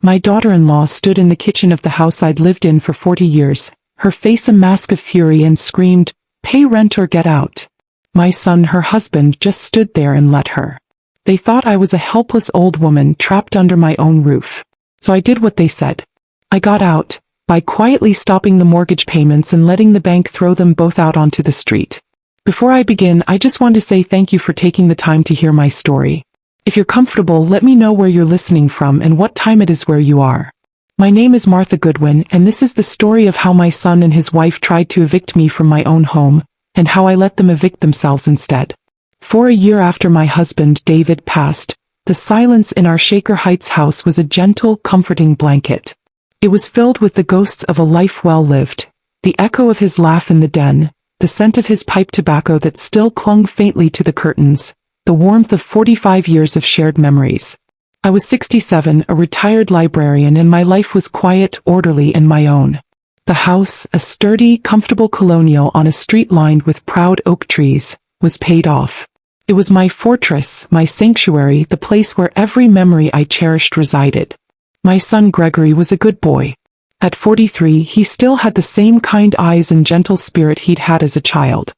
My daughter-in-law stood in the kitchen of the house I'd lived in for 40 years, her face a mask of fury, and screamed, "Pay rent or get out." My son, her husband, just stood there and let her. They thought I was a helpless old woman trapped under my own roof. So I did what they said. I got out, by quietly stopping the mortgage payments and letting the bank throw them both out onto the street. Before I begin, I just want to say thank you for taking the time to hear my story. If you're comfortable, let me know where you're listening from and what time it is where you are. My name is Martha Goodwin, and this is the story of how my son and his wife tried to evict me from my own home, and how I let them evict themselves instead. For a year after my husband, David, passed, the silence in our Shaker Heights house was a gentle, comforting blanket. It was filled with the ghosts of a life well lived, the echo of his laugh in the den, the scent of his pipe tobacco that still clung faintly to the curtains, the warmth of 45 years of shared memories. I was 67, a retired librarian, and my life was quiet, orderly, and my own. The house, a sturdy, comfortable colonial on a street lined with proud oak trees, was paid off. It was my fortress, my sanctuary, the place where every memory I cherished resided. My son Gregory was a good boy. At 43, he still had the same kind eyes and gentle spirit he'd had as a child.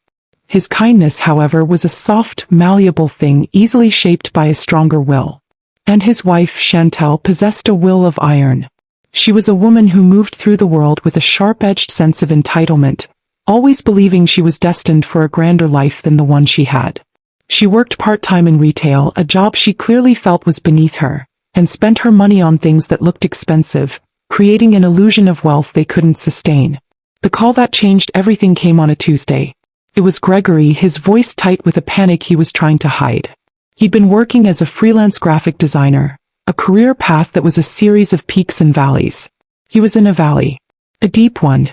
His kindness, however, was a soft, malleable thing easily shaped by a stronger will. And his wife, Chantel, possessed a will of iron. She was a woman who moved through the world with a sharp-edged sense of entitlement, always believing she was destined for a grander life than the one she had. She worked part-time in retail, a job she clearly felt was beneath her, and spent her money on things that looked expensive, creating an illusion of wealth they couldn't sustain. The call that changed everything came on a Tuesday. It was Gregory, his voice tight with a panic he was trying to hide. He'd been working as a freelance graphic designer, a career path that was a series of peaks and valleys. He was in a valley. A deep one.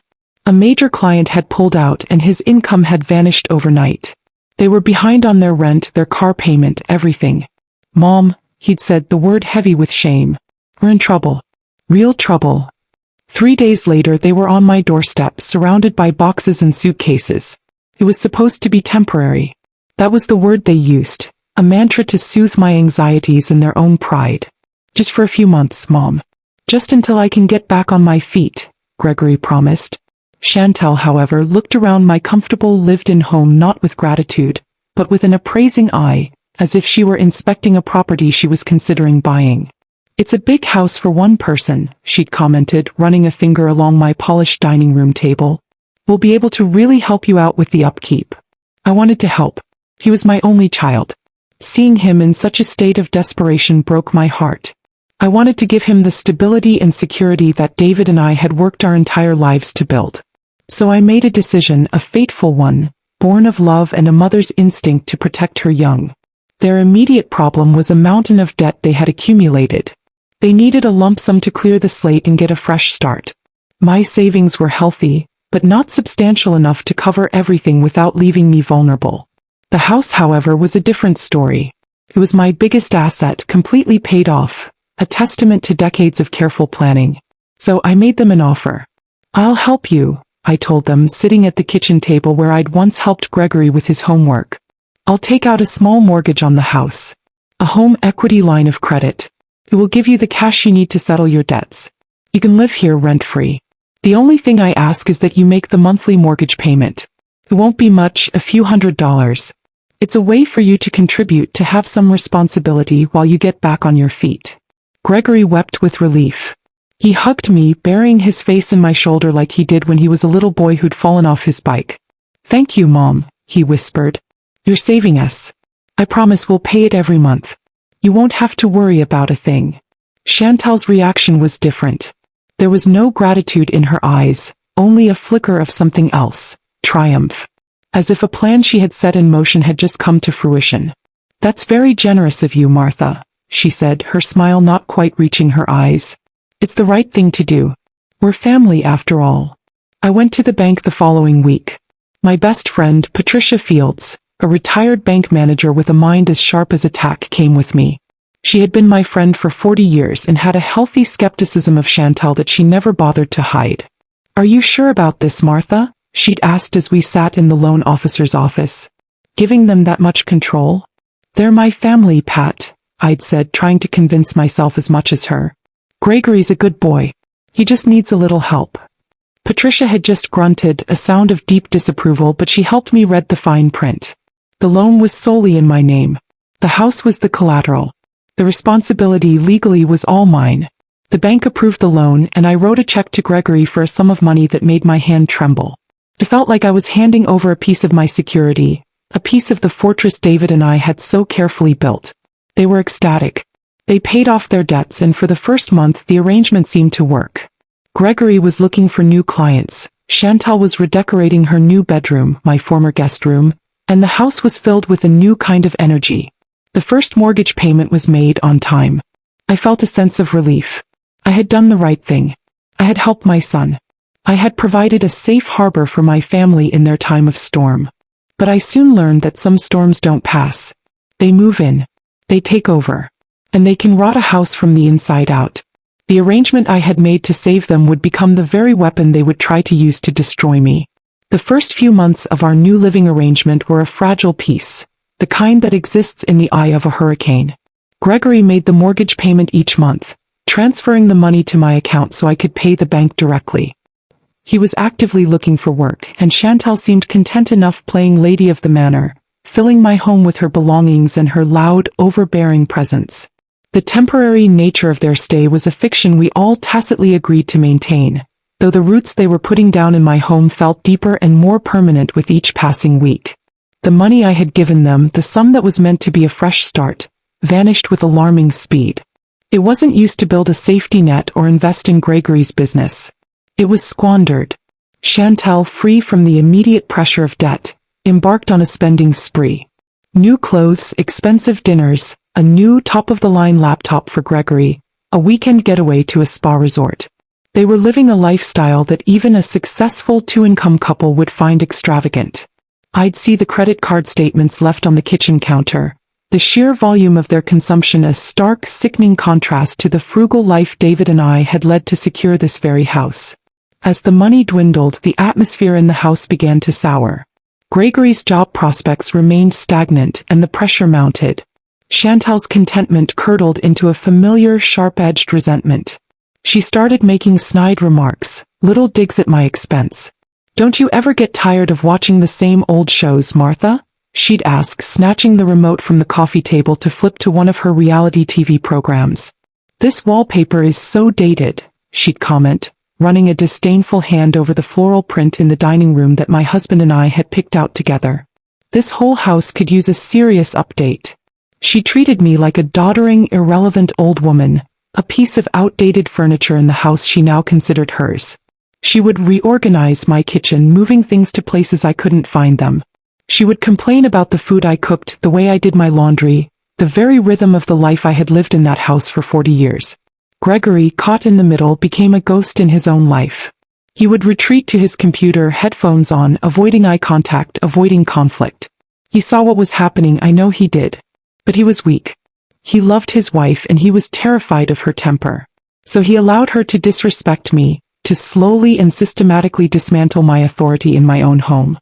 A major client had pulled out and his income had vanished overnight. They were behind on their rent, their car payment, everything. "Mom," he'd said, the word heavy with shame. "We're in trouble. Real trouble." 3 days later they were on my doorstep, surrounded by boxes and suitcases. It was supposed to be temporary. That was the word they used, a mantra to soothe my anxieties and their own pride. "Just for a few months, Mom. Just until I can get back on my feet," Gregory promised. Chantel, however, looked around my comfortable lived-in home not with gratitude, but with an appraising eye, as if she were inspecting a property she was considering buying. "It's a big house for one person," she'd commented, running a finger along my polished dining room table. "We'll be able to really help you out with the upkeep." I wanted to help. He was my only child. Seeing him in such a state of desperation broke my heart. I wanted to give him the stability and security that David and I had worked our entire lives to build. So I made a decision, a fateful one, born of love and a mother's instinct to protect her young. Their immediate problem was a mountain of debt they had accumulated. They needed a lump sum to clear the slate and get a fresh start. My savings were healthy, but not substantial enough to cover everything without leaving me vulnerable. The house, however, was a different story. It was my biggest asset, completely paid off, a testament to decades of careful planning. So I made them an offer. "I'll help you," I told them, sitting at the kitchen table where I'd once helped Gregory with his homework. "I'll take out a small mortgage on the house. A home equity line of credit. It will give you the cash you need to settle your debts. You can live here rent-free. The only thing I ask is that you make the monthly mortgage payment. It won't be much, a few $100s. It's a way for you to contribute, to have some responsibility while you get back on your feet." Gregory wept with relief. He hugged me, burying his face in my shoulder like he did when he was a little boy who'd fallen off his bike. "Thank you, Mom," he whispered. "You're saving us. I promise we'll pay it every month. You won't have to worry about a thing." Chantel's reaction was different. There was no gratitude in her eyes, only a flicker of something else, triumph. As if a plan she had set in motion had just come to fruition. "That's very generous of you, Martha," she said, her smile not quite reaching her eyes. "It's the right thing to do. We're family after all." I went to the bank the following week. My best friend, Patricia Fields, a retired bank manager with a mind as sharp as a tack, came with me. She had been my friend for 40 years and had a healthy skepticism of Chantel that she never bothered to hide. "Are you sure about this, Martha?" she'd asked as we sat in the loan officer's office. "Giving them that much control?" "They're my family, Pat," I'd said, trying to convince myself as much as her. Gregory's a good boy. He just needs a little help. Patricia had just grunted, a sound of deep disapproval, but she helped me read the fine print. The loan was solely in my name. The house was the collateral. The responsibility legally was all mine. The bank approved the loan, and I wrote a check to Gregory for a sum of money that made my hand tremble. It felt like I was handing over a piece of my security, a piece of the fortress David and I had so carefully built. They were ecstatic. They paid off their debts, and for the first month the arrangement seemed to work. Gregory was looking for new clients, Chantal was redecorating her new bedroom, my former guest room, and the house was filled with a new kind of energy. The first mortgage payment was made on time. I felt a sense of relief. I had done the right thing. I had helped my son. I had provided a safe harbor for my family in their time of storm. But I soon learned that some storms don't pass. They move in. They take over. And they can rot a house from the inside out. The arrangement I had made to save them would become the very weapon they would try to use to destroy me. The first few months of our new living arrangement were a fragile piece, the kind that exists in the eye of a hurricane. Gregory made the mortgage payment each month, transferring the money to my account so I could pay the bank directly. He was actively looking for work, and Chantal seemed content enough playing lady of the manor, filling my home with her belongings and her loud, overbearing presence. The temporary nature of their stay was a fiction we all tacitly agreed to maintain, though the roots they were putting down in my home felt deeper and more permanent with each passing week. The money I had given them, the sum that was meant to be a fresh start, vanished with alarming speed. It wasn't used to build a safety net or invest in Gregory's business. It was squandered. Chantal, free from the immediate pressure of debt, embarked on a spending spree. New clothes, expensive dinners, a new top-of-the-line laptop for Gregory, a weekend getaway to a spa resort. They were living a lifestyle that even a successful two-income couple would find extravagant. I'd see the credit card statements left on the kitchen counter, the sheer volume of their consumption a stark, sickening contrast to the frugal life David and I had led to secure this very house. As the money dwindled, the atmosphere in the house began to sour. Gregory's job prospects remained stagnant and the pressure mounted. Chantal's contentment curdled into a familiar, sharp-edged resentment. She started making snide remarks, little digs at my expense. "Don't you ever get tired of watching the same old shows, Martha?" she'd ask, snatching the remote from the coffee table to flip to one of her reality TV programs. "This wallpaper is so dated," she'd comment, running a disdainful hand over the floral print in the dining room that my husband and I had picked out together. "This whole house could use a serious update." She treated me like a doddering, irrelevant old woman, a piece of outdated furniture in the house she now considered hers. She would reorganize my kitchen, moving things to places I couldn't find them. She would complain about the food I cooked, the way I did my laundry, the very rhythm of the life I had lived in that house for 40 years. Gregory, caught in the middle, became a ghost in his own life. He would retreat to his computer, headphones on, avoiding eye contact, avoiding conflict. He saw what was happening, I know he did. But he was weak. He loved his wife and he was terrified of her temper. So he allowed her to disrespect me, to slowly and systematically dismantle my authority in my own home.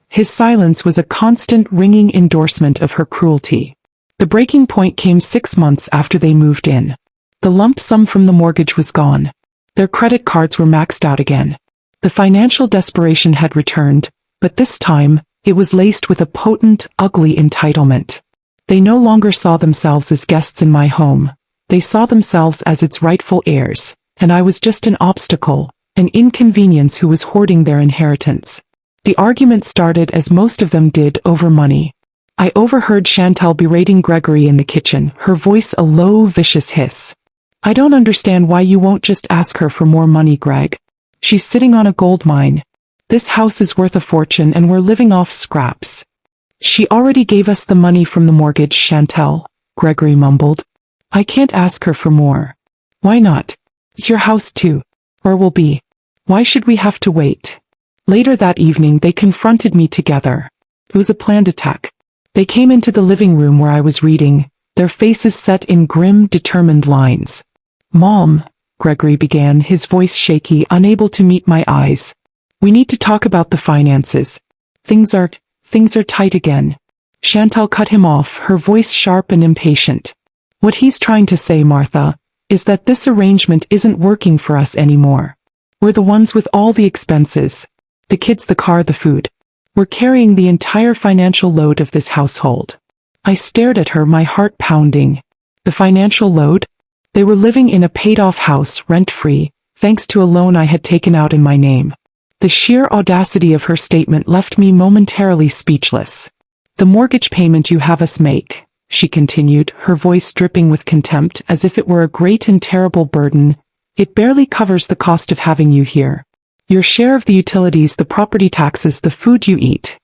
His silence was a constant ringing endorsement of her cruelty. The breaking point came 6 months after they moved in. The lump sum from the mortgage was gone. Their credit cards were maxed out again. The financial desperation had returned, but this time, it was laced with a potent, ugly entitlement. They no longer saw themselves as guests in my home. They saw themselves as its rightful heirs, and I was just an obstacle, an inconvenience who was hoarding their inheritance. The argument started, as most of them did, over money. I overheard Chantal berating Gregory in the kitchen, her voice a low, vicious hiss. "I don't understand why you won't just ask her for more money, Greg. She's sitting on a gold mine. This house is worth a fortune and we're living off scraps." "She already gave us the money from the mortgage, Chantal," Gregory mumbled. "I can't ask her for more." "Why not? It's your house too. Or will be. Why should we have to wait?" Later that evening they confronted me together. It was a planned attack. They came into the living room where I was reading, their faces set in grim, determined lines. "Mom," Gregory began, his voice shaky, unable to meet my eyes. "We need to talk about the finances. Things are tight again." Chantal cut him off, her voice sharp and impatient. "What he's trying to say, Martha, is that this arrangement isn't working for us anymore. We're the ones with all the expenses. The kids, the car, the food. We're carrying the entire financial load of this household. I stared at her, my heart pounding. The financial load? They were living in a paid-off house, rent-free, thanks to a loan I had taken out in my name. The sheer audacity of her statement left me momentarily speechless. The mortgage payment you have us make, she continued, her voice dripping with contempt as if it were a great and terrible burden, it barely covers the cost of having you here. Your share of the utilities, the property taxes, the food you eat.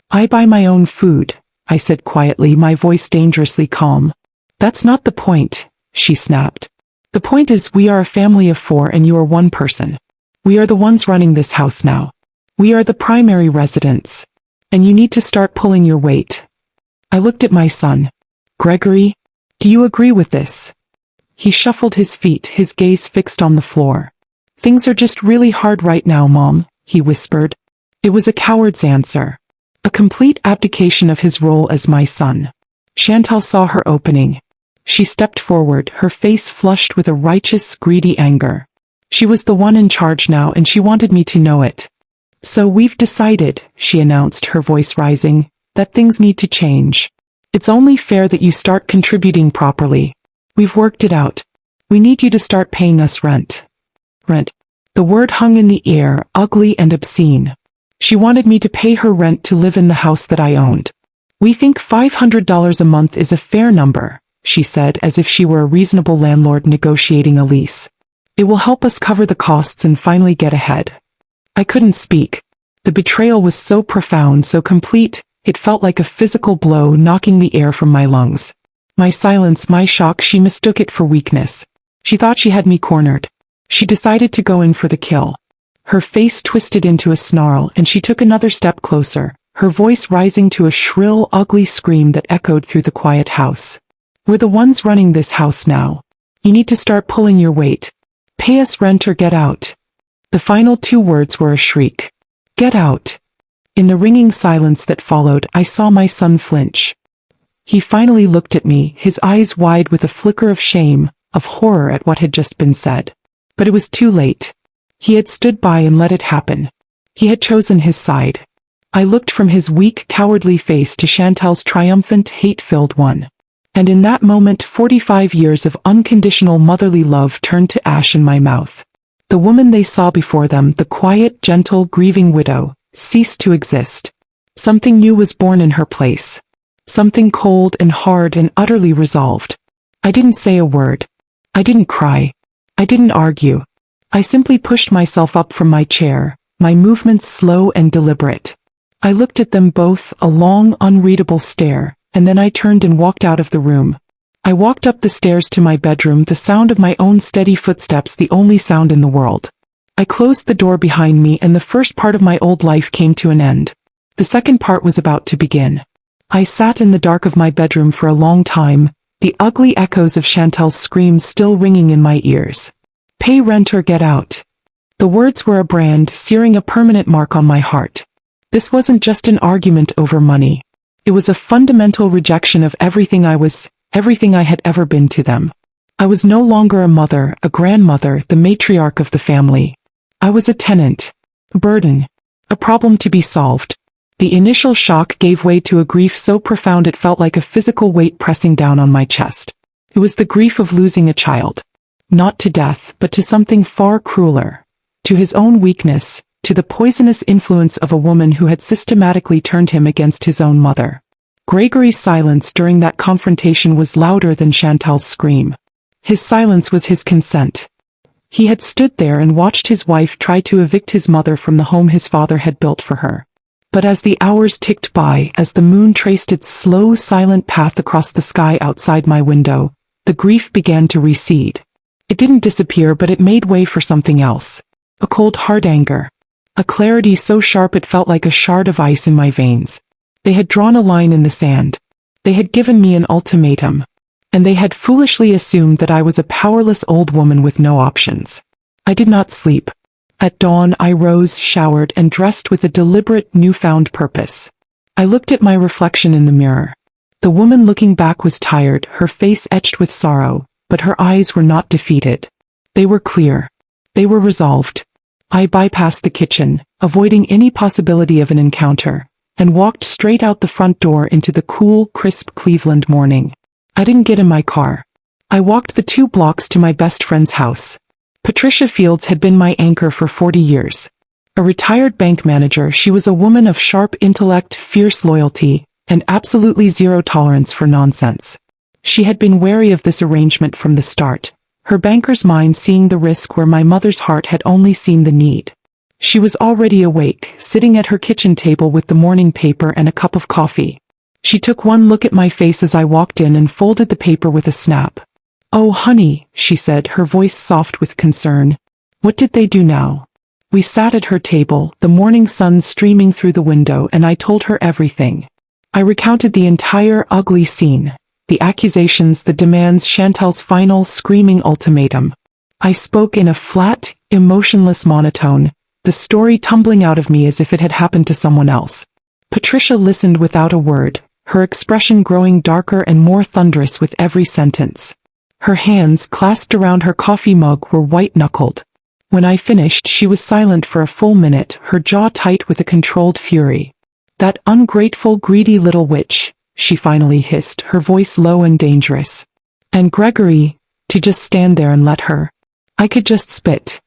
I buy my own food, I said quietly, my voice dangerously calm. That's not the point, she snapped. The point is we are a family of 4 and you are one person. We are the ones running this house now. We are the primary residents. And you need to start pulling your weight. I looked at my son. Gregory, do you agree with this? He shuffled his feet, his gaze fixed on the floor. Things are just really hard right now, Mom, he whispered. It was a coward's answer. A complete abdication of his role as my son. Chantal saw her opening. She stepped forward, her face flushed with a righteous, greedy anger. She was the one in charge now and she wanted me to know it. So we've decided, she announced, her voice rising, that things need to change. It's only fair that you start contributing properly. We've worked it out. We need you to start paying us rent. Rent. The word hung in the air, ugly and obscene. She wanted me to pay her rent to live in the house that I owned. We think $500 a month is a fair number, she said, as if she were a reasonable landlord negotiating a lease. It will help us cover the costs and finally get ahead. I couldn't speak. The betrayal was so profound, so complete, it felt like a physical blow knocking the air from my lungs. My silence, my shock, she mistook it for weakness. She thought she had me cornered. She decided to go in for the kill. Her face twisted into a snarl and she took another step closer, her voice rising to a shrill, ugly scream that echoed through the quiet house. We're the ones running this house now. You need to start pulling your weight. Pay us rent or get out. The final 2 words were a shriek. Get out. In the ringing silence that followed, I saw my son flinch. He finally looked at me, his eyes wide with a flicker of shame, of horror at what had just been said. But it was too late. He had stood by and let it happen. He had chosen his side. I looked from his weak, cowardly face to Chantal's triumphant, hate-filled one. And in that moment 45 years of unconditional motherly love turned to ash in my mouth. The woman they saw before them, the quiet, gentle, grieving widow, ceased to exist. Something new was born in her place. Something cold and hard and utterly resolved. I didn't say a word. I didn't cry. I didn't argue. I simply pushed myself up from my chair, my movements slow and deliberate. I looked at them both, a long, unreadable stare, and then I turned and walked out of the room. I walked up the stairs to my bedroom, the sound of my own steady footsteps the only sound in the world. I closed the door behind me and the first part of my old life came to an end. The second part was about to begin. I sat in the dark of my bedroom for a long time, the ugly echoes of Chantal's screams still ringing in my ears. Pay rent or get out. The words were a brand, searing a permanent mark on my heart. This wasn't just an argument over money. It was a fundamental rejection of everything I was, everything I had ever been to them. I was no longer a mother, a grandmother, the matriarch of the family. I was a tenant, a burden, a problem to be solved. The initial shock gave way to a grief so profound it felt like a physical weight pressing down on my chest. It was the grief of losing a child. Not to death, but to something far crueler. To his own weakness, to the poisonous influence of a woman who had systematically turned him against his own mother. Gregory's silence during that confrontation was louder than Chantal's scream. His silence was his consent. He had stood there and watched his wife try to evict his mother from the home his father had built for her. But as the hours ticked by, as the moon traced its slow, silent path across the sky outside my window, the grief began to recede. It didn't disappear, but it made way for something else. A cold, hard anger. A clarity so sharp it felt like a shard of ice in my veins. They had drawn a line in the sand. They had given me an ultimatum. And they had foolishly assumed that I was a powerless old woman with no options. I did not sleep. At dawn I rose, showered, and dressed with a deliberate, newfound purpose. I looked at my reflection in the mirror. The woman looking back was tired, her face etched with sorrow, but her eyes were not defeated. They were clear. They were resolved. I bypassed the kitchen, avoiding any possibility of an encounter, and walked straight out the front door into the cool, crisp Cleveland morning. I didn't get in my car. I walked the 2 blocks to my best friend's house. Patricia Fields had been my anchor for 40 years. A retired bank manager, she was a woman of sharp intellect, fierce loyalty, and absolutely zero tolerance for nonsense. She had been wary of this arrangement from the start, her banker's mind seeing the risk where my mother's heart had only seen the need. She was already awake, sitting at her kitchen table with the morning paper and a cup of coffee. She took one look at my face as I walked in and folded the paper with a snap. "Oh, honey," she said, her voice soft with concern. "What did they do now?" We sat at her table, the morning sun streaming through the window, and I told her everything. I recounted the entire ugly scene, the accusations, the demands, Chantal's final, screaming ultimatum. I spoke in a flat, emotionless monotone, the story tumbling out of me as if it had happened to someone else. Patricia listened without a word, her expression growing darker and more thunderous with every sentence. Her hands, clasped around her coffee mug, were white-knuckled. When I finished, she was silent for a full minute, her jaw tight with a controlled fury. "That ungrateful, greedy little witch," she finally hissed, her voice low and dangerous. "And Gregory, to just stand there and let her." I could just spit.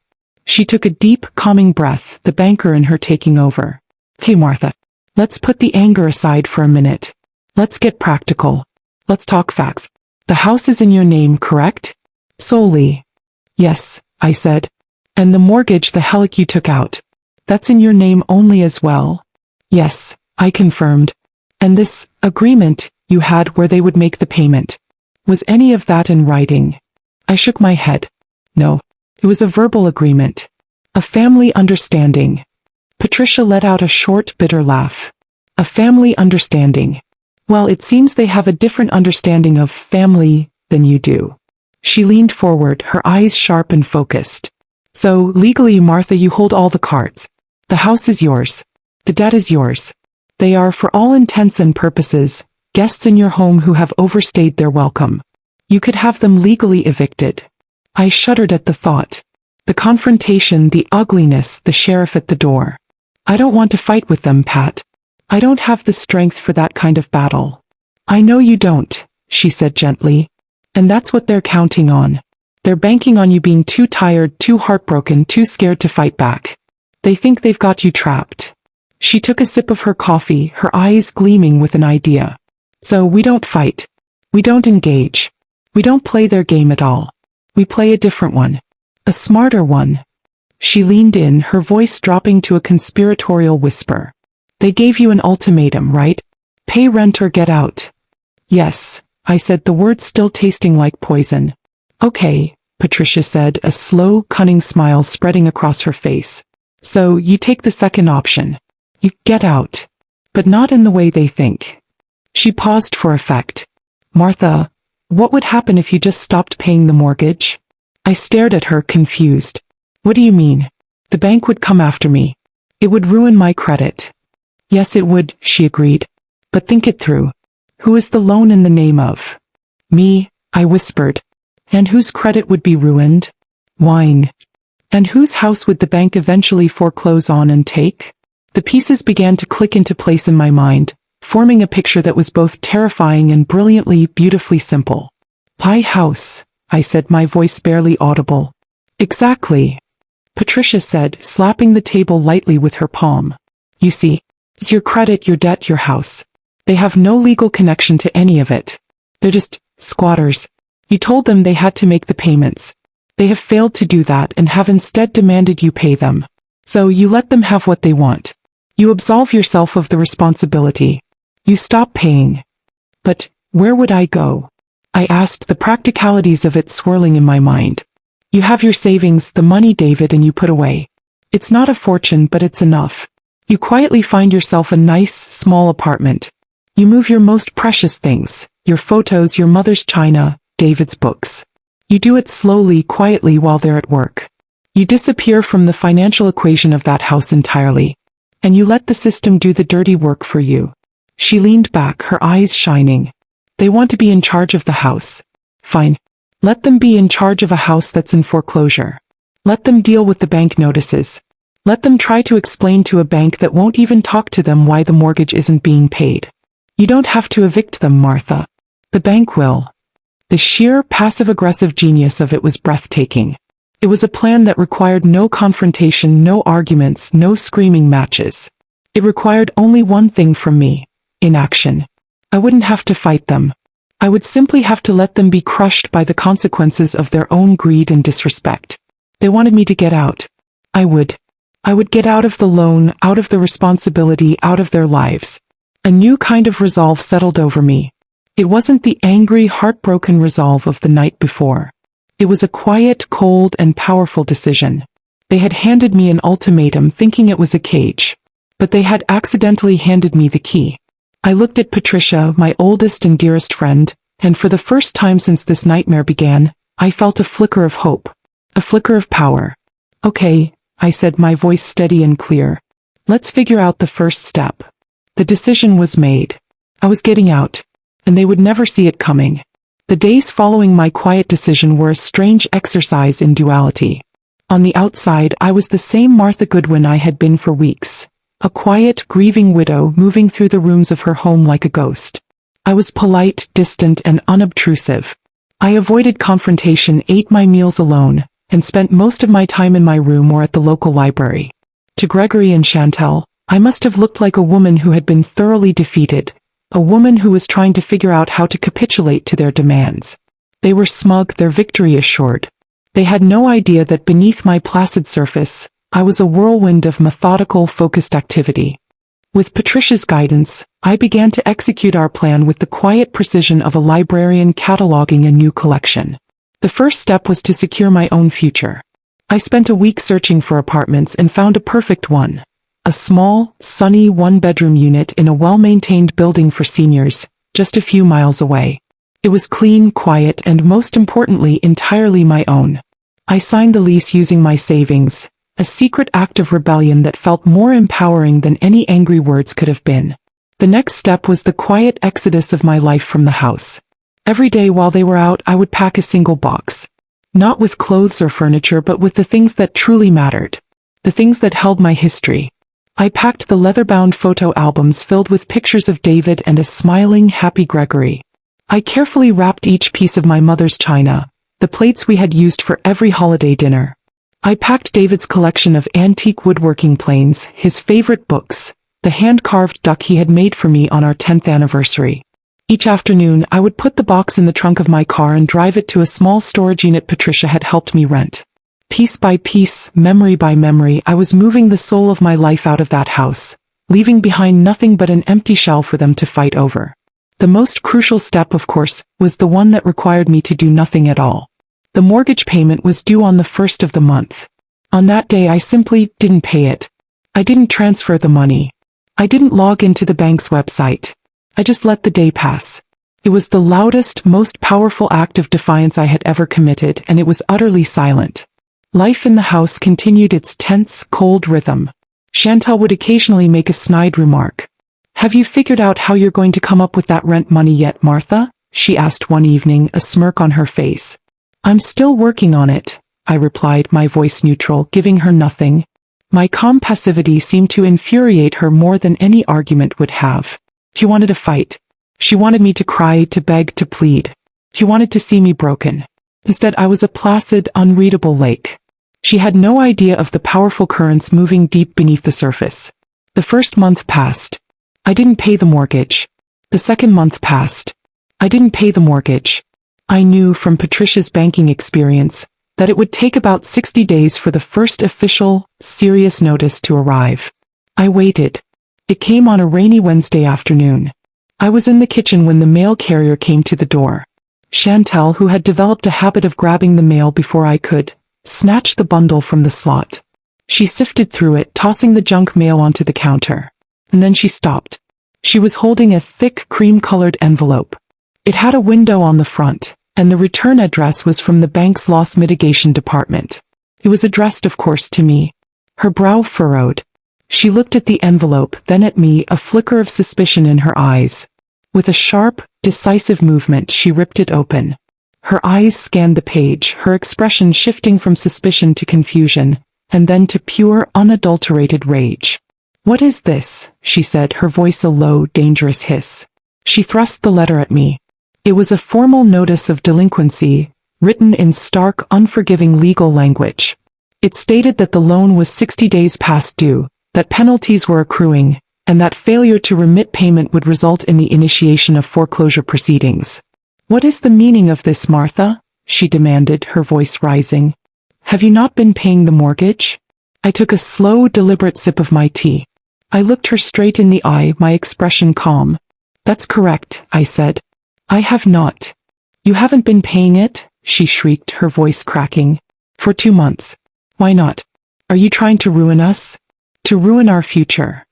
She took a deep, calming breath, the banker in her taking over. "Okay, Martha. Let's put the anger aside for a minute. Let's get practical. Let's talk facts. The house is in your name, correct?" "Solely." "Yes," I said. "And the mortgage, the HELC you took out, that's in your name only as well?" "Yes," I confirmed. "And this agreement you had where they would make the payment, was any of that in writing?" I shook my head. "No. It was a verbal agreement. A family understanding." Patricia let out a short, bitter laugh. "A family understanding. Well, it seems they have a different understanding of family than you do." She leaned forward, her eyes sharp and focused. "So, legally, Martha, you hold all the cards. The house is yours. The debt is yours. They are, for all intents and purposes, guests in your home who have overstayed their welcome. You could have them legally evicted." I shuddered at the thought. The confrontation, the ugliness, the sheriff at the door. "I don't want to fight with them, Pat. I don't have the strength for that kind of battle." "I know you don't," she said gently. "And that's what they're counting on. They're banking on you being too tired, too heartbroken, too scared to fight back. They think they've got you trapped." She took a sip of her coffee, her eyes gleaming with an idea. "So we don't fight. We don't engage. We don't play their game at all. We play a different one. A smarter one." She leaned in, her voice dropping to a conspiratorial whisper. "They gave you an ultimatum, right? Pay rent or get out." "Yes," I said, the words still tasting like poison. "Okay," Patricia said, a slow, cunning smile spreading across her face. "So you take the second option. You get out. But not in the way they think." She paused for effect. "Martha, what would happen if you just stopped paying the mortgage?" I stared at her, confused. "What do you mean?" "The bank would come after me. It would ruin my credit." "Yes, it would," she agreed. "But think it through. Who is the loan in the name of?" "Me," I whispered. "And whose credit would be ruined?" "Mine." "And whose house would the bank eventually foreclose on and take?" The pieces began to click into place in my mind, forming a picture that was both terrifying and brilliantly, beautifully simple. "My house," I said, my voice barely audible. "Exactly," Patricia said, slapping the table lightly with her palm. "You see, it's your credit, your debt, your house. They have no legal connection to any of it. They're just squatters. You told them they had to make the payments. They have failed to do that and have instead demanded you pay them. So you let them have what they want. You absolve yourself of the responsibility. You stop paying." "But where would I go?" I asked, the practicalities of it swirling in my mind. "You have your savings, the money, David, and you put away. It's not a fortune, but it's enough. You quietly find yourself a nice, small apartment. You move your most precious things, your photos, your mother's china, David's books. You do it slowly, quietly while they're at work. You disappear from the financial equation of that house entirely. And you let the system do the dirty work for you." She leaned back, her eyes shining. "They want to be in charge of the house. Fine. Let them be in charge of a house that's in foreclosure. Let them deal with the bank notices. Let them try to explain to a bank that won't even talk to them why the mortgage isn't being paid. You don't have to evict them, Martha. The bank will. The sheer passive-aggressive genius of it was breathtaking. It was a plan that required no confrontation, no arguments, no screaming matches. It required only one thing from me: inaction. I wouldn't have to fight them. I would simply have to let them be crushed by the consequences of their own greed and disrespect. They wanted me to get out. I would get out of the loan, out of the responsibility, out of their lives. A new kind of resolve settled over me. It wasn't the angry, heartbroken resolve of the night before. It was a quiet, cold, and powerful decision. They had handed me an ultimatum thinking it was a cage. But they had accidentally handed me the key. I looked at Patricia, my oldest and dearest friend, and for the first time since this nightmare began, I felt a flicker of hope. A flicker of power. Okay, I said, my voice steady and clear. Let's figure out the first step. The decision was made. I was getting out. And they would never see it coming. The days following my quiet decision were a strange exercise in duality. On the outside, I was the same Martha Goodwin I had been for weeks. A quiet, grieving widow moving through the rooms of her home like a ghost. I was polite, distant, and unobtrusive. I avoided confrontation, ate my meals alone, and spent most of my time in my room or at the local library. To Gregory and Chantel, I must have looked like a woman who had been thoroughly defeated, a woman who was trying to figure out how to capitulate to their demands. They were smug, their victory assured. They had no idea that beneath my placid surface, I was a whirlwind of methodical, focused activity. With Patricia's guidance, I began to execute our plan with the quiet precision of a librarian cataloging a new collection. The first step was to secure my own future. I spent a week searching for apartments and found a perfect one. A small, sunny one-bedroom unit in a well-maintained building for seniors, just a few miles away. It was clean, quiet, and most importantly, entirely my own. I signed the lease using my savings, a secret act of rebellion that felt more empowering than any angry words could have been. The next step was the quiet exodus of my life from the house. Every day while they were out, I would pack a single box. Not with clothes or furniture, but with the things that truly mattered. The things that held my history. I packed the leather-bound photo albums filled with pictures of David and a smiling, happy Gregory. I carefully wrapped each piece of my mother's china, the plates we had used for every holiday dinner. I packed David's collection of antique woodworking planes, his favorite books, the hand-carved duck he had made for me on our 10th anniversary. Each afternoon, I would put the box in the trunk of my car and drive it to a small storage unit Patricia had helped me rent. Piece by piece, memory by memory, I was moving the soul of my life out of that house, leaving behind nothing but an empty shell for them to fight over. The most crucial step, of course, was the one that required me to do nothing at all. The mortgage payment was due on the 1st of the month. On that day, I simply didn't pay it. I didn't transfer the money. I didn't log into the bank's website. I just let the day pass. It was the loudest, most powerful act of defiance I had ever committed, and it was utterly silent. Life in the house continued its tense, cold rhythm. Chantal would occasionally make a snide remark. "Have you figured out how you're going to come up with that rent money yet, Martha?" she asked one evening, a smirk on her face. "I'm still working on it," I replied, my voice neutral, giving her nothing. My calm passivity seemed to infuriate her more than any argument would have. She wanted a fight. She wanted me to cry, to beg, to plead. She wanted to see me broken. Instead, I was a placid, unreadable lake. She had no idea of the powerful currents moving deep beneath the surface. The first month passed. I didn't pay the mortgage. The second month passed. I didn't pay the mortgage. I knew from Patricia's banking experience that it would take about 60 days for the first official, serious notice to arrive. I waited. It came on a rainy Wednesday afternoon. I was in the kitchen when the mail carrier came to the door. Chantal, who had developed a habit of grabbing the mail before I could, snatched the bundle from the slot. She sifted through it, tossing the junk mail onto the counter. And then she stopped. She was holding a thick, cream-colored envelope. It had a window on the front, and the return address was from the bank's loss mitigation department. It was addressed, of course, to me. Her brow furrowed. She looked at the envelope, then at me, a flicker of suspicion in her eyes. With a sharp, decisive movement, she ripped it open. Her eyes scanned the page, her expression shifting from suspicion to confusion, and then to pure, unadulterated rage. "What is this?" she said, her voice a low, dangerous hiss. She thrust the letter at me. It was a formal notice of delinquency, written in stark, unforgiving legal language. It stated that the loan was 60 days past due, that penalties were accruing, and that failure to remit payment would result in the initiation of foreclosure proceedings. "What is the meaning of this, Martha?" she demanded, her voice rising. "Have you not been paying the mortgage?" I took a slow, deliberate sip of my tea. I looked her straight in the eye, my expression calm. "That's correct," I said. "I have not." "You haven't been paying it?" she shrieked, her voice cracking. "For 2 months. Why not? Are you trying to ruin us? To ruin our future?"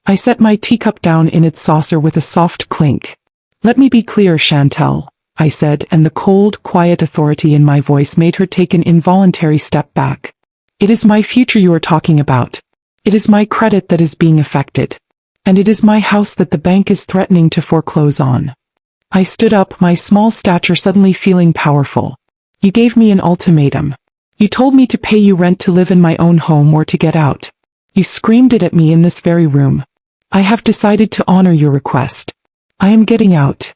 I set my teacup down in its saucer with a soft clink. "Let me be clear, Chantal," I said, and the cold, quiet authority in my voice made her take an involuntary step back. "It is my future you are talking about. It is my credit that is being affected. And it is my house that the bank is threatening to foreclose on." I stood up, my small stature suddenly feeling powerful. "You gave me an ultimatum. You told me to pay you rent to live in my own home or to get out. You screamed it at me in this very room. I have decided to honor your request. I am getting out."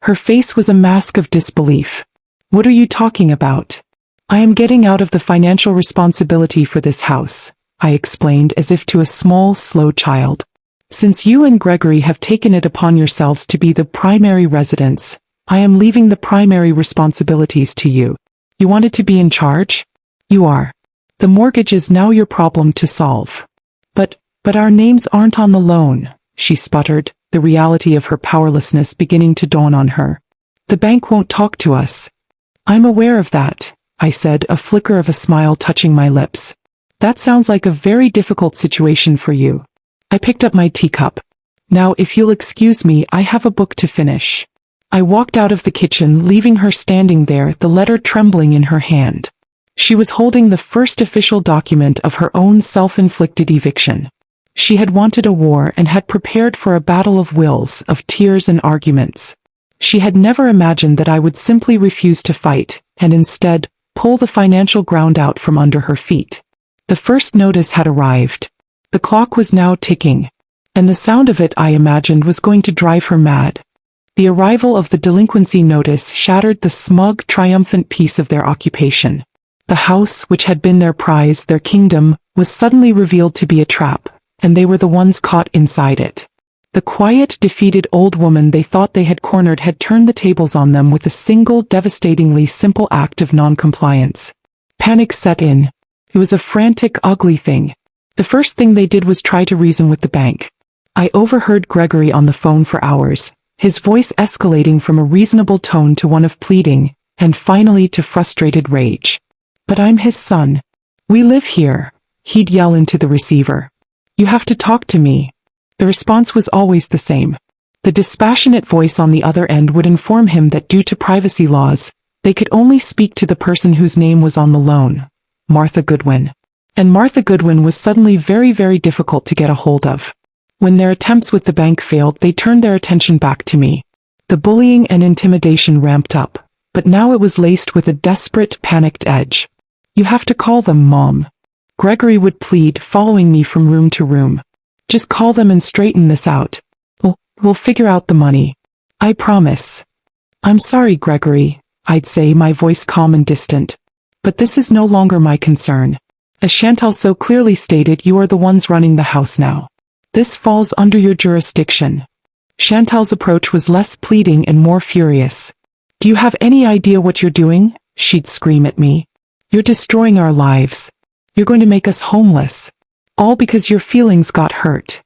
Her face was a mask of disbelief. "What are you talking about?" "I am getting out of the financial responsibility for this house," I explained as if to a small, slow child. "Since you and Gregory have taken it upon yourselves to be the primary residents, I am leaving the primary responsibilities to you. You wanted to be in charge? You are. The mortgage is now your problem to solve." But our names aren't on the loan," she sputtered, the reality of her powerlessness beginning to dawn on her. "The bank won't talk to us." "I'm aware of that," I said, a flicker of a smile touching my lips. "That sounds like a very difficult situation for you." I picked up my teacup. "Now, if you'll excuse me, I have a book to finish." I walked out of the kitchen, leaving her standing there, the letter trembling in her hand. She was holding the first official document of her own self-inflicted eviction. She had wanted a war and had prepared for a battle of wills, of tears and arguments. She had never imagined that I would simply refuse to fight, and instead, pull the financial ground out from under her feet. The first notice had arrived. The clock was now ticking, and the sound of it, I imagined, was going to drive her mad. The arrival of the delinquency notice shattered the smug, triumphant peace of their occupation. The house, which had been their prize, their kingdom, was suddenly revealed to be a trap, and they were the ones caught inside it. The quiet, defeated old woman they thought they had cornered had turned the tables on them with a single, devastatingly simple act of non-compliance. Panic set in. It was a frantic, ugly thing. The first thing they did was try to reason with the bank. I overheard Gregory on the phone for hours, his voice escalating from a reasonable tone to one of pleading, and finally to frustrated rage. "But I'm his son. We live here," he'd yell into the receiver. "You have to talk to me." The response was always the same. The dispassionate voice on the other end would inform him that due to privacy laws, they could only speak to the person whose name was on the loan, Martha Goodwin. And Martha Goodwin was suddenly very, very difficult to get a hold of. When their attempts with the bank failed, they turned their attention back to me. The bullying and intimidation ramped up, but now it was laced with a desperate, panicked edge. "You have to call them, Mom," Gregory would plead, following me from room to room. "Just call them and straighten this out. We'll figure out the money. I promise." "I'm sorry, Gregory," I'd say, my voice calm and distant. "But this is no longer my concern. As Chantal so clearly stated, you are the ones running the house now. This falls under your jurisdiction." Chantal's approach was less pleading and more furious. "Do you have any idea what you're doing?" she'd scream at me. "You're destroying our lives. You're going to make us homeless. All because your feelings got hurt."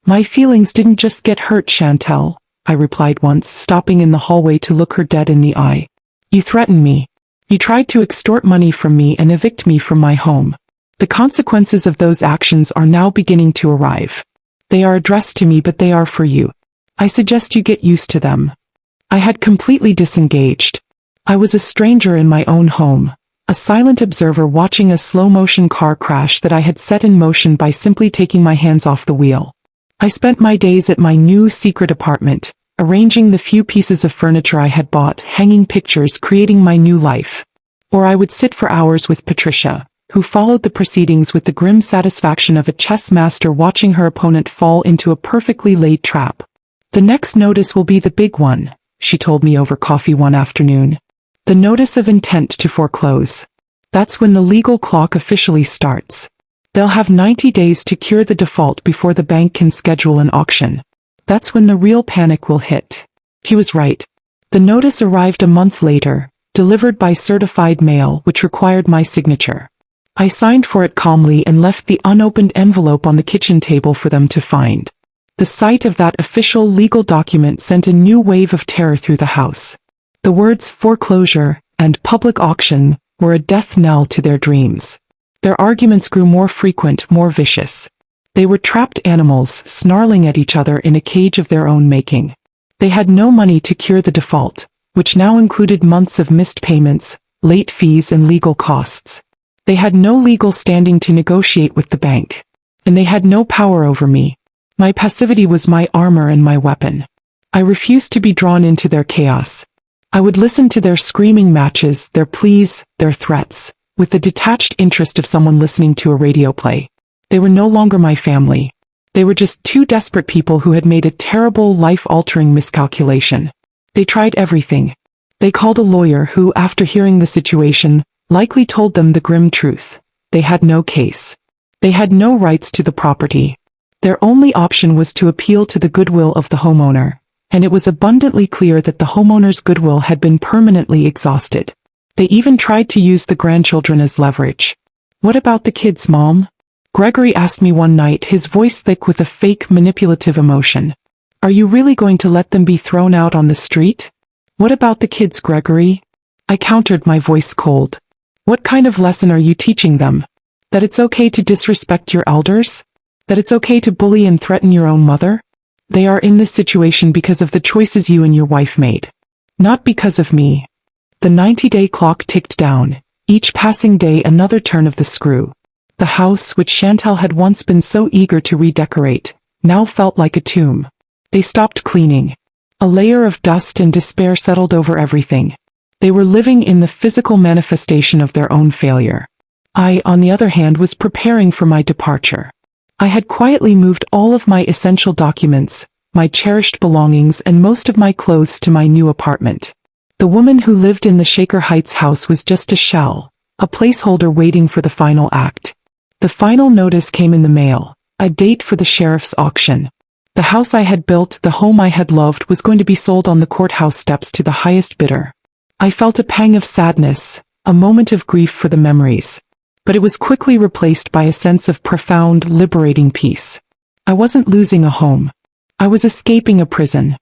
"My feelings didn't just get hurt, Chantal," I replied once, stopping in the hallway to look her dead in the eye. "You threatened me. You tried to extort money from me and evict me from my home. The consequences of those actions are now beginning to arrive. They are addressed to me, but they are for you. I suggest you get used to them." I had completely disengaged. I was a stranger in my own home, a silent observer watching a slow-motion car crash that I had set in motion by simply taking my hands off the wheel. I spent my days at my new secret apartment, arranging the few pieces of furniture I had bought, hanging pictures, creating my new life. Or I would sit for hours with Patricia, who followed the proceedings with the grim satisfaction of a chess master watching her opponent fall into a perfectly laid trap. "The next notice will be the big one," she told me over coffee one afternoon. "The notice of intent to foreclose. That's when the legal clock officially starts. They'll have 90 days to cure the default before the bank can schedule an auction. That's when the real panic will hit." He was right. The notice arrived a month later, delivered by certified mail, which required my signature. I signed for it calmly and left the unopened envelope on the kitchen table for them to find. The sight of that official legal document sent a new wave of terror through the house. The words foreclosure and public auction were a death knell to their dreams. Their arguments grew more frequent, more vicious. They were trapped animals, snarling at each other in a cage of their own making. They had no money to cure the default, which now included months of missed payments, late fees and legal costs. They had no legal standing to negotiate with the bank. And they had no power over me. My passivity was my armor and my weapon. I refused to be drawn into their chaos. I would listen to their screaming matches, their pleas, their threats, with the detached interest of someone listening to a radio play. They were no longer my family. They were just two desperate people who had made a terrible, life-altering miscalculation. They tried everything. They called a lawyer who, after hearing the situation, likely told them the grim truth. They had no case. They had no rights to the property. Their only option was to appeal to the goodwill of the homeowner, and it was abundantly clear that the homeowner's goodwill had been permanently exhausted. They even tried to use the grandchildren as leverage. "What about the kids, Mom?" Gregory asked me one night, his voice thick with a fake manipulative emotion. "Are you really going to let them be thrown out on the street?" "What about the kids, Gregory?" I countered, my voice cold. "What kind of lesson are you teaching them? That it's okay to disrespect your elders? That it's okay to bully and threaten your own mother? They are in this situation because of the choices you and your wife made. Not because of me." The 90-day clock ticked down, each passing day another turn of the screw. The house, which Chantal had once been so eager to redecorate, now felt like a tomb. They stopped cleaning. A layer of dust and despair settled over everything. They were living in the physical manifestation of their own failure. I, on the other hand, was preparing for my departure. I had quietly moved all of my essential documents, my cherished belongings, and most of my clothes to my new apartment. The woman who lived in the Shaker Heights house was just a shell, a placeholder waiting for the final act. The final notice came in the mail, a date for the sheriff's auction. The house I had built, the home I had loved, was going to be sold on the courthouse steps to the highest bidder. I felt a pang of sadness, a moment of grief for the memories. But it was quickly replaced by a sense of profound, liberating peace. I wasn't losing a home. I was escaping a prison.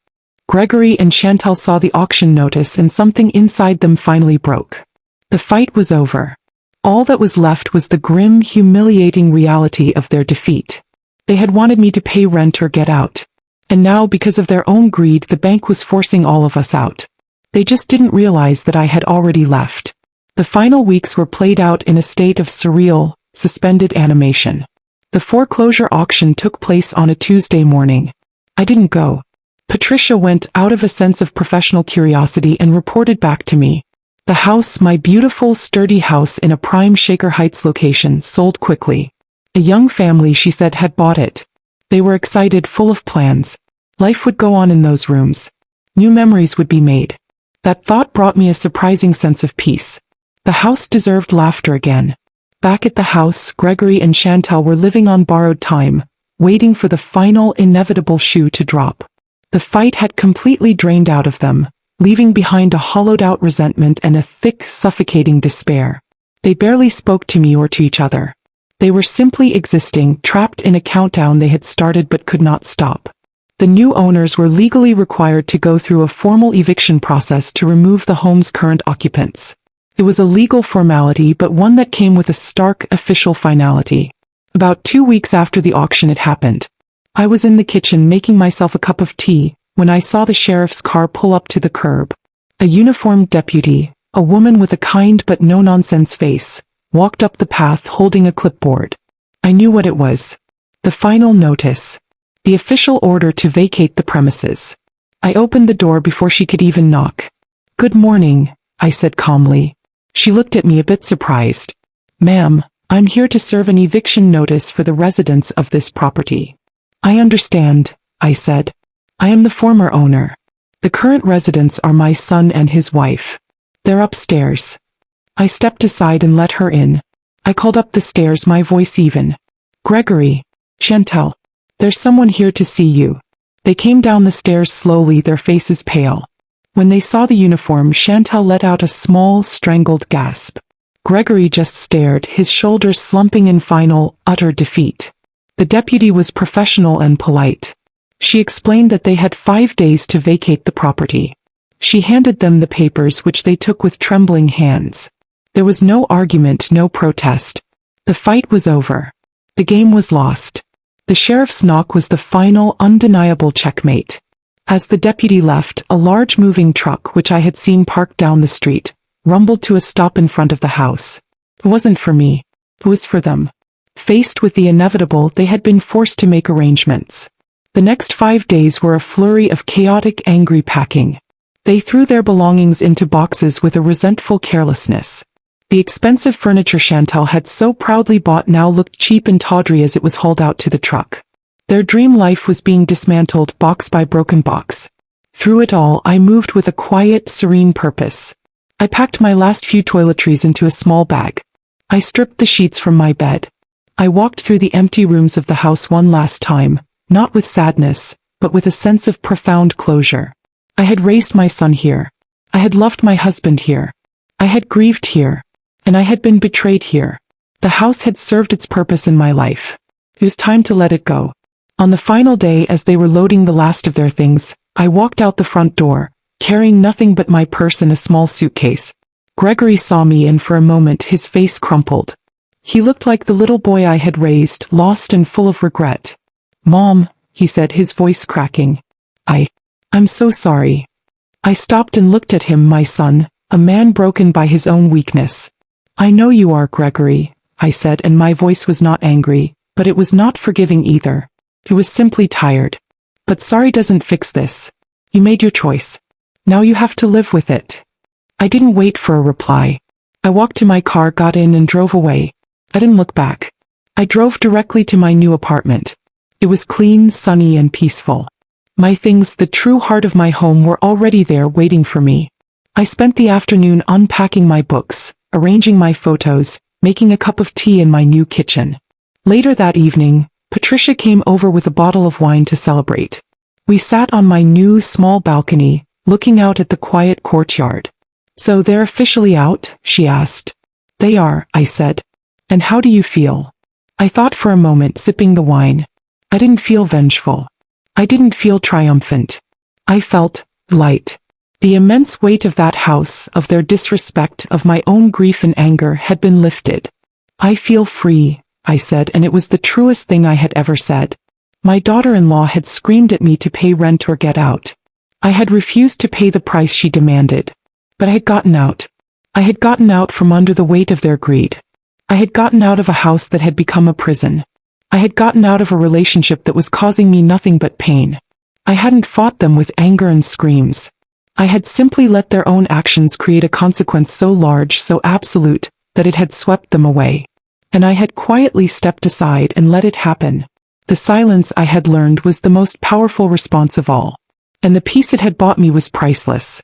Gregory and Chantal saw the auction notice and something inside them finally broke. The fight was over. All that was left was the grim, humiliating reality of their defeat. They had wanted me to pay rent or get out. And now, because of their own greed, the bank was forcing all of us out. They just didn't realize that I had already left. The final weeks were played out in a state of surreal, suspended animation. The foreclosure auction took place on a Tuesday morning. I didn't go. Patricia went out of a sense of professional curiosity and reported back to me. The house, my beautiful, sturdy house in a prime Shaker Heights location, sold quickly. A young family, she said, had bought it. They were excited, full of plans. Life would go on in those rooms. New memories would be made. That thought brought me a surprising sense of peace. The house deserved laughter again. Back at the house, Gregory and Chantal were living on borrowed time, waiting for the final, inevitable shoe to drop. The fight had completely drained out of them, leaving behind a hollowed-out resentment and a thick, suffocating despair. They barely spoke to me or to each other. They were simply existing, trapped in a countdown they had started but could not stop. The new owners were legally required to go through a formal eviction process to remove the home's current occupants. It was a legal formality, but one that came with a stark, official finality. About 2 weeks after the auction had happened, I was in the kitchen making myself a cup of tea, when I saw the sheriff's car pull up to the curb. A uniformed deputy, a woman with a kind but no-nonsense face, walked up the path holding a clipboard. I knew what it was. The final notice. The official order to vacate the premises. I opened the door before she could even knock. "Good morning," I said calmly. She looked at me a bit surprised. "Ma'am, I'm here to serve an eviction notice for the residents of this property." "I understand," I said. "I am the former owner. The current residents are my son and his wife. They're upstairs." I stepped aside and let her in. I called up the stairs, my voice even. "Gregory, Chantal, there's someone here to see you." They came down the stairs slowly, their faces pale. When they saw the uniform, Chantal let out a small, strangled gasp. Gregory just stared, his shoulders slumping in final, utter defeat. The deputy was professional and polite. She explained that they had 5 days to vacate the property. She handed them the papers, which they took with trembling hands. There was no argument, no protest. The fight was over. The game was lost. The sheriff's knock was the final, undeniable checkmate. As the deputy left, a large moving truck, which I had seen parked down the street, rumbled to a stop in front of the house. It wasn't for me. It was for them. Faced with the inevitable, they had been forced to make arrangements. The next 5 days were a flurry of chaotic, angry packing. They threw their belongings into boxes with a resentful carelessness. The expensive furniture Chantal had so proudly bought now looked cheap and tawdry as it was hauled out to the truck. Their dream life was being dismantled box by broken box. Through it all, I moved with a quiet, serene purpose. I packed my last few toiletries into a small bag. I stripped the sheets from my bed. I walked through the empty rooms of the house one last time, not with sadness, but with a sense of profound closure. I had raised my son here. I had loved my husband here. I had grieved here. And I had been betrayed here. The house had served its purpose in my life. It was time to let it go. On the final day, as they were loading the last of their things, I walked out the front door, carrying nothing but my purse and a small suitcase. Gregory saw me, and for a moment his face crumpled. He looked like the little boy I had raised, lost and full of regret. "Mom," he said, his voice cracking. I'm so sorry." I stopped and looked at him, my son, a man broken by his own weakness. "I know you are, Gregory," I said, and my voice was not angry, but it was not forgiving either. It was simply tired. "But sorry doesn't fix this. You made your choice. Now you have to live with it." I didn't wait for a reply. I walked to my car, got in, and drove away. I didn't look back. I drove directly to my new apartment. It was clean, sunny, and peaceful. My things, the true heart of my home, were already there waiting for me. I spent the afternoon unpacking my books, arranging my photos, making a cup of tea in my new kitchen. Later that evening, Patricia came over with a bottle of wine to celebrate. We sat on my new small balcony, looking out at the quiet courtyard. "So they're officially out?" she asked. "They are," I said. "And how do you feel?" I thought for a moment, sipping the wine. I didn't feel vengeful. I didn't feel triumphant. I felt light. The immense weight of that house, of their disrespect, of my own grief and anger, had been lifted. "I feel free," I said, and it was the truest thing I had ever said. My daughter-in-law had screamed at me to pay rent or get out. I had refused to pay the price she demanded. But I had gotten out. I had gotten out from under the weight of their greed. I had gotten out of a house that had become a prison. I had gotten out of a relationship that was causing me nothing but pain. I hadn't fought them with anger and screams. I had simply let their own actions create a consequence so large, so absolute, that it had swept them away. And I had quietly stepped aside and let it happen. The silence, I had learned, was the most powerful response of all. And the peace it had bought me was priceless.